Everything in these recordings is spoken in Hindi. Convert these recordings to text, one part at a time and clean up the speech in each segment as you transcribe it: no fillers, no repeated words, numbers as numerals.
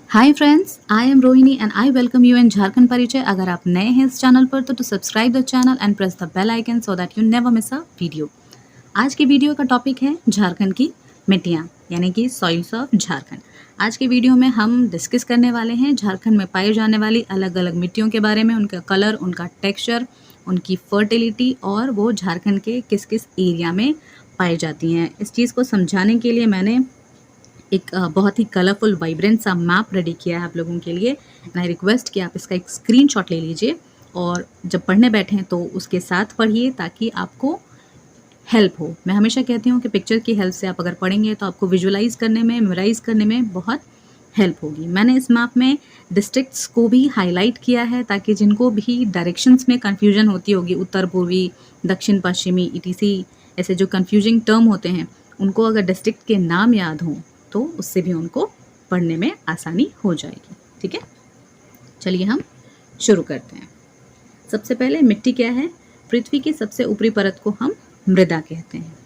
Hi friends, I am Rohini and I welcome you in Jharkhand Parichay. अगर आप नए हैं इस चैनल पर तो subscribe the channel and press the bell icon so that you never miss a video. आज की वीडियो का टॉपिक है झारखंड की मिट्टियाँ यानी कि सॉइल्स ऑफ झारखंड। आज की वीडियो में हम डिस्कस करने वाले हैं झारखंड में पाई जाने वाली अलग अलग मिट्टियों के बारे में, उनका कलर, उनका टेक्सचर, उनकी फर्टिलिटी और वो झारखंड के किस किस एरिया में पाई जाती हैं। इस चीज़ को समझाने के लिए मैंने एक बहुत ही कलरफुल वाइब्रेंट सा मैप रेडी किया है आप लोगों के लिए। एंड आई रिक्वेस्ट कि आप इसका एक स्क्रीनशॉट ले लीजिए और जब पढ़ने बैठें तो उसके साथ पढ़िए ताकि आपको हेल्प हो। मैं हमेशा कहती हूँ कि पिक्चर की हेल्प से आप अगर पढ़ेंगे तो आपको विजुअलाइज करने में, मेमोराइज करने में बहुत हेल्प होगी। मैंने इस मैप में डिस्ट्रिक्ट्स को भी हाईलाइट किया है ताकि जिनको भी डायरेक्शंस में कन्फ्यूजन होती होगी, उत्तर पूर्वी, दक्षिण पश्चिमी, ईटीसी, ऐसे जो कन्फ्यूजिंग टर्म होते हैं, उनको अगर डिस्ट्रिक्ट के नाम याद हों तो उससे भी उनको पढ़ने में आसानी हो जाएगी। ठीक है, चलिए हम शुरू करते हैं। सबसे पहले मिट्टी क्या है? पृथ्वी की सबसे ऊपरी परत को हम मृदा कहते हैं।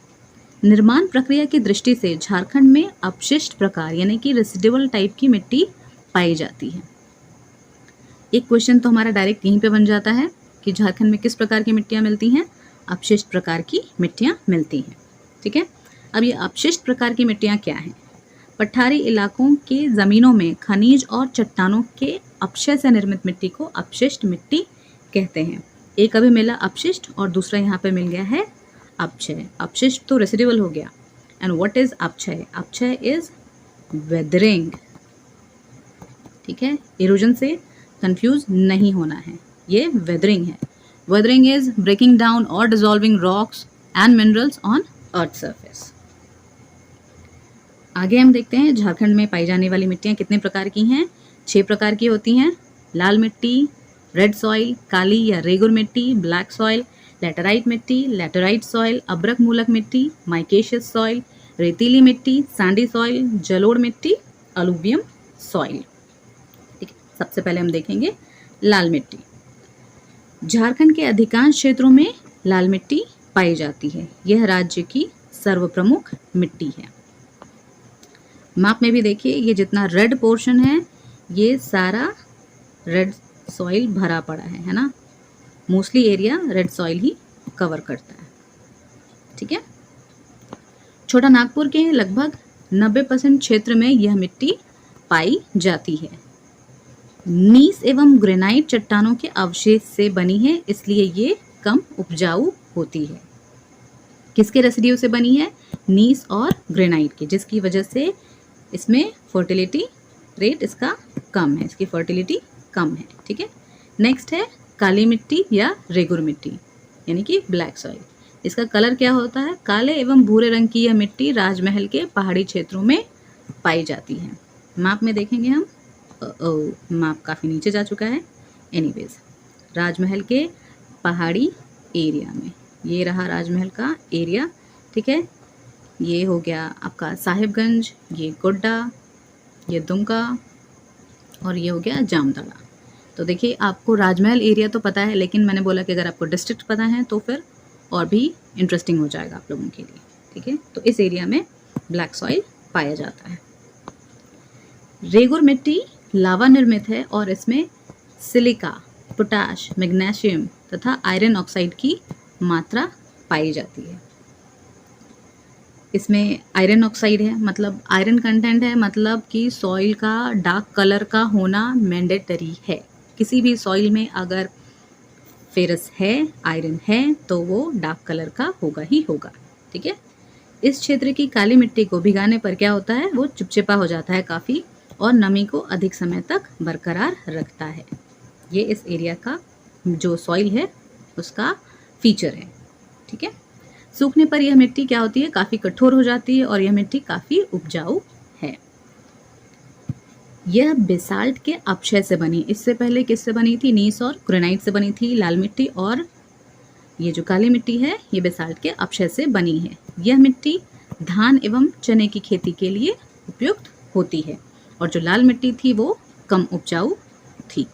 निर्माण प्रक्रिया की दृष्टि से झारखंड में अपशिष्ट प्रकार यानी कि रेसिडुअल टाइप की मिट्टी पाई जाती है। एक क्वेश्चन तो हमारा डायरेक्ट यहीं पे बन जाता है कि झारखंड में किस प्रकार की मिट्टियाँ मिलती हैं? अपशिष्ट प्रकार की मिट्टियाँ मिलती हैं। ठीक है, अब ये अपशिष्ट प्रकार की मिट्टियाँ क्या हैं? पठारी इलाकों के ज़मीनों में खनिज और चट्टानों के अपक्षय से निर्मित मिट्टी को अपशिष्ट मिट्टी कहते हैं। एक अभी मिला अपशिष्ट और दूसरा यहाँ पे मिल गया है अपक्षय। अपशिष्ट तो रेसिडुअल हो गया। एंड व्हाट इज अपक्षय? अपक्षय इज वेदरिंग। ठीक है, इरोजन से कंफ्यूज नहीं होना है, ये वेदरिंग है। वेदरिंग इज ब्रेकिंग डाउन और dissolving rocks and minerals on earth surface. आगे हम देखते हैं झारखंड में पाई जाने वाली मिट्टियाँ कितने प्रकार की हैं। 6 प्रकार की होती हैं। लाल मिट्टी, रेड सॉइल, काली या रेगुर मिट्टी, ब्लैक सॉइल, लैटेराइट मिट्टी, लैटेराइट सॉइल, अब्रक मूलक मिट्टी, माइकेशियस सॉइल, रेतीली मिट्टी, सैंडी सॉइल, जलोढ़ मिट्टी, अलूवियम सॉइल। ठीक है, सबसे पहले हम देखेंगे लाल मिट्टी। झारखंड के अधिकांश क्षेत्रों में लाल मिट्टी पाई जाती है। यह राज्य की सर्वप्रमुख मिट्टी है। मैप में भी देखिए, ये जितना रेड पोर्शन है ये सारा रेड सॉइल भरा पड़ा है ना। मोस्टली एरिया रेड सॉइल ही कवर करता है। ठीक है, छोटा नागपुर के लगभग 90% क्षेत्र में यह मिट्टी पाई जाती है। नीस एवं ग्रेनाइट चट्टानों के अवशेष से बनी है, इसलिए ये कम उपजाऊ होती है। किसके रेसिड्यू से बनी है? नीस और ग्रेनाइट के, जिसकी वजह से इसमें फर्टिलिटी रेट इसका कम है, इसकी फर्टिलिटी कम है। ठीक है, नेक्स्ट है काली मिट्टी या रेगुर मिट्टी यानी कि ब्लैक सॉइल। इसका कलर क्या होता है? काले एवं भूरे रंग की यह मिट्टी राजमहल के पहाड़ी क्षेत्रों में पाई जाती है। मैप में देखेंगे हम, मैप काफ़ी नीचे जा चुका है। एनीवेज, राजमहल के पहाड़ी एरिया में, ये रहा राजमहल का एरिया। ठीक है, ये हो गया आपका साहिबगंज, ये गोड्डा, ये दुमका और ये हो गया जामताड़ा। तो देखिए, आपको राजमहल एरिया तो पता है, लेकिन मैंने बोला कि अगर आपको डिस्ट्रिक्ट पता है तो फिर और भी इंटरेस्टिंग हो जाएगा आप लोगों के लिए। ठीक है, तो इस एरिया में ब्लैक सॉइल पाया जाता है। रेगुर मिट्टी लावा निर्मित है और इसमें सिलिका, पोटाश, मैग्नीशियम तथा आयरन ऑक्साइड की मात्रा पाई जाती है। इसमें आयरन ऑक्साइड है, मतलब आयरन कंटेंट है, मतलब कि सॉइल का डार्क कलर का होना मैंडेटरी है। किसी भी सॉइल में अगर फेरस है, आयरन है, तो वो डार्क कलर का होगा ही होगा। ठीक है, इस क्षेत्र की काली मिट्टी को भिगाने पर क्या होता है? वो चिपचिपा हो जाता है काफ़ी और नमी को अधिक समय तक बरकरार रखता है। ये इस एरिया का जो सॉइल है उसका फीचर है। ठीक है, सूखने पर यह मिट्टी क्या होती है? काफ़ी कठोर हो जाती है और यह मिट्टी काफ़ी उपजाऊ है। यह बेसाल्ट के अपक्षय से बनी, इससे पहले किससे बनी थी? नीस और ग्रेनाइट से बनी थी लाल मिट्टी, और ये जो काली मिट्टी है ये बेसाल्ट के अपक्षय से बनी है। यह मिट्टी धान एवं चने की खेती के लिए उपयुक्त होती है और जो लाल मिट्टी थी वो कम उपजाऊ थी।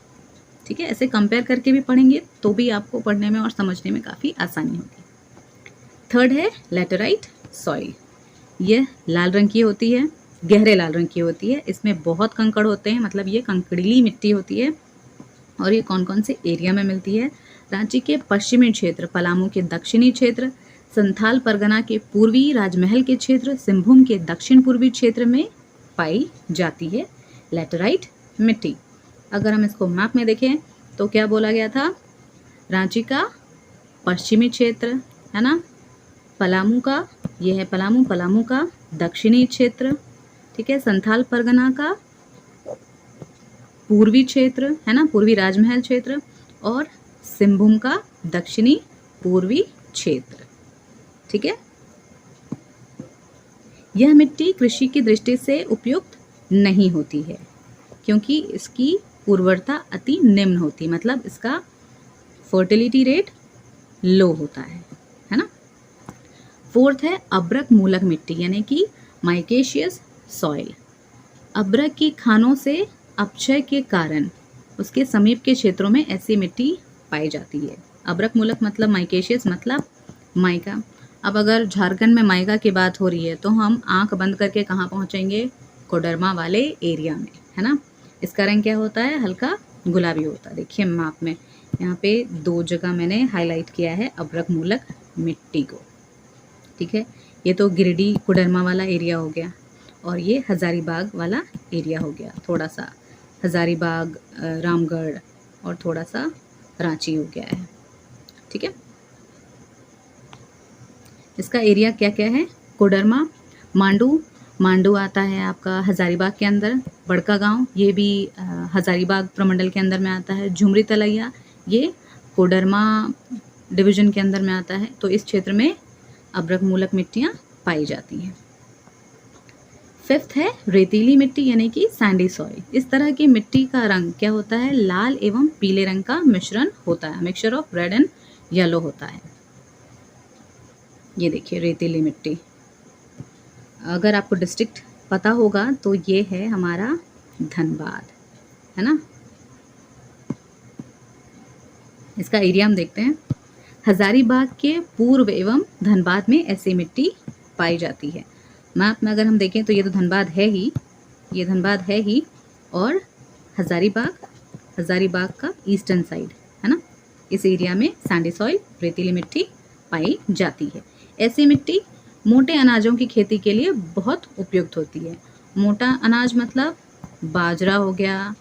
ठीक है, ऐसे कंपेयर करके भी पढ़ेंगे तो भी आपको पढ़ने में और समझने में काफ़ी आसानी होगी। थर्ड है लैटेराइट सॉइल। यह लाल रंग की होती है गहरे लाल रंग की होती है। इसमें बहुत कंकड़ होते हैं, मतलब ये कंकड़ीली मिट्टी होती है। और ये कौन कौन से एरिया में मिलती है? रांची के पश्चिमी क्षेत्र, पलामू के दक्षिणी क्षेत्र, संथाल परगना के पूर्वी राजमहल के क्षेत्र, सिंहभूम के दक्षिण पूर्वी क्षेत्र में पाई जाती है लैटेराइट मिट्टी। अगर हम इसको मैप में देखें तो क्या बोला गया था? रांची का पश्चिमी क्षेत्र है ना, पलामू का, ये है पलामू, पलामू का दक्षिणी क्षेत्र, ठीक है, संथाल परगना का पूर्वी क्षेत्र है ना, पूर्वी राजमहल क्षेत्र, और सिंहभूम का दक्षिणी पूर्वी क्षेत्र, ठीक है। यह मिट्टी कृषि की दृष्टि से उपयुक्त नहीं होती है क्योंकि इसकी उर्वरता अति निम्न होती, मतलब इसका फर्टिलिटी रेट लो होता है ना। फोर्थ है अब्रक मूलक मिट्टी, यानी कि माइकेशियस सॉइल। अब्रक की खानों से अपक्षय के कारण उसके समीप के क्षेत्रों में ऐसी मिट्टी पाई जाती है। अब्रक मूलक मतलब माइकेशियस मतलब माइका। अब अगर झारखंड में माइका की बात हो रही है तो हम आंख बंद करके कहाँ पहुँचेंगे? कोडरमा वाले एरिया में, है ना। इसका रंग क्या होता है? हल्का गुलाबी होता है। देखिए मैप में यहाँ पे 2 जगह मैंने हाईलाइट किया है अब्रक मूलक मिट्टी को, ठीक है। ये तो गिरिडीह कोडरमा वाला एरिया हो गया और ये हजारीबाग वाला एरिया हो गया, थोड़ा सा हजारीबाग, रामगढ़ और थोड़ा सा रांची हो गया है, ठीक है। इसका एरिया क्या क्या है? कोडरमा, मांडू आता है आपका हजारीबाग के अंदर, बड़का गांव ये भी हजारीबाग प्रमंडल के अंदर में आता है, झुमरी तलैया ये कोडरमा डिवीजन के अंदर में आता है। तो इस क्षेत्र में अब्रक मूलक मिट्टियाँ पाई जाती हैं। फिफ्थ है रेतीली मिट्टी, यानी कि सैंडी सॉइल। इस तरह की मिट्टी का रंग क्या होता है? लाल एवं पीले रंग का मिश्रण होता है, mixture of red and yellow होता है। ये देखिए रेतीली मिट्टी। अगर आपको डिस्ट्रिक्ट पता होगा तो ये है हमारा धनबाद, है ना। इसका एरिया हम देखते हैं। हजारीबाग के पूर्व एवं धनबाद में ऐसी मिट्टी पाई जाती है। मैप में अगर हम देखें तो ये तो धनबाद है ही, ये धनबाद है ही, और हजारीबाग का ईस्टर्न साइड है ना, इस एरिया में सैंडी सॉइल रेतीली मिट्टी पाई जाती है। ऐसी मिट्टी मोटे अनाजों की खेती के लिए बहुत उपयुक्त होती है। मोटा अनाज मतलब बाजरा हो गया,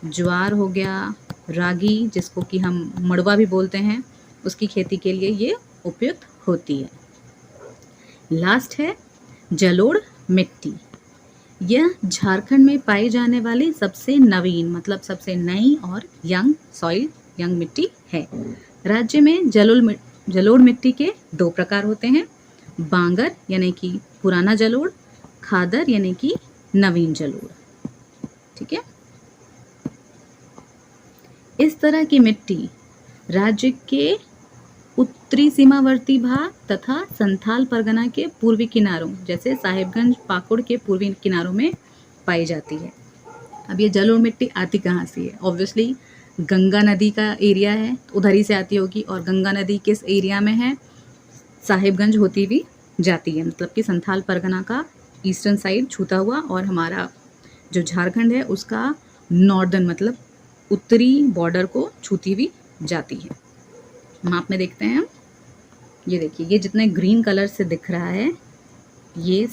ज्वार हो गया, रागी जिसको कि हम मड़वा भी बोलते हैं, उसकी खेती के लिए ये उपयुक्त होती है। लास्ट है जलोढ़ मिट्टी। यह झारखंड में पाई जाने वाली सबसे नवीन मतलब सबसे नई और यंग मिट्टी है। राज्य में जलोढ़ मिट्टी के 2 प्रकार होते हैं, बांगर यानी कि पुराना जलोढ़, खादर यानी कि नवीन जलोढ़, ठीक है। इस तरह की मिट्टी राज्य के उत्तरी सीमावर्ती भाग तथा संथाल परगना के पूर्वी किनारों जैसे साहिबगंज, पाकुड़ के पूर्वी किनारों में पाई जाती है। अब ये जलोढ़ मिट्टी आती कहाँ से है? ऑब्वियसली गंगा नदी का एरिया है तो उधर ही से आती होगी, और गंगा नदी किस एरिया में है? साहिबगंज होती हुई जाती है, मतलब कि संथाल परगना का ईस्टर्न साइड छूता हुआ, और हमारा जो झारखंड है उसका नॉर्दर्न मतलब उत्तरी बॉर्डर को छूती हुई जाती है। मैप में देखते हैं हम, ये देखिए ये जितने ग्रीन कलर से दिख रहा है ये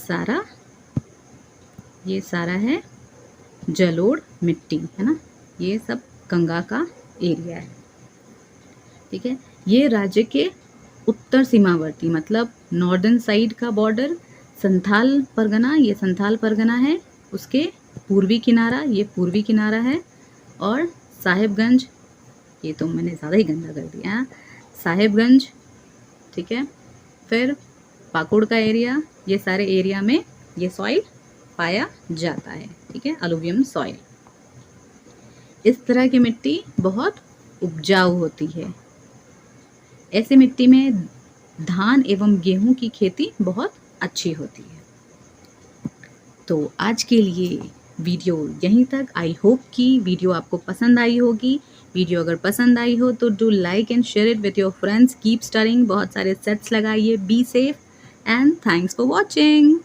सारा है जलोढ़ मिट्टी, है ना। ये सब गंगा का एरिया है, ठीक है। ये राज्य के उत्तर सीमावर्ती मतलब नॉर्दर्न साइड का बॉर्डर संथाल परगना, ये संथाल परगना है, उसके पूर्वी किनारा ये पूर्वी किनारा है, और साहिबगंज, ये तो मैंने ज़्यादा ही गंदा कर दिया, साहिबगंज, ठीक है, फिर पाकुड़ का एरिया, ये सारे एरिया में ये सॉइल पाया जाता है, ठीक है, अलुवियम सॉइल। इस तरह की मिट्टी बहुत उपजाऊ होती है। ऐसी मिट्टी में धान एवं गेहूं की खेती बहुत अच्छी होती है। तो आज के लिए वीडियो यहीं तक। आई होप कि वीडियो आपको पसंद आई होगी। वीडियो अगर पसंद आई हो तो do like and share it with your friends. Keep studying, बहुत सारे सेट्स लगाइए। Be safe and thanks for watching.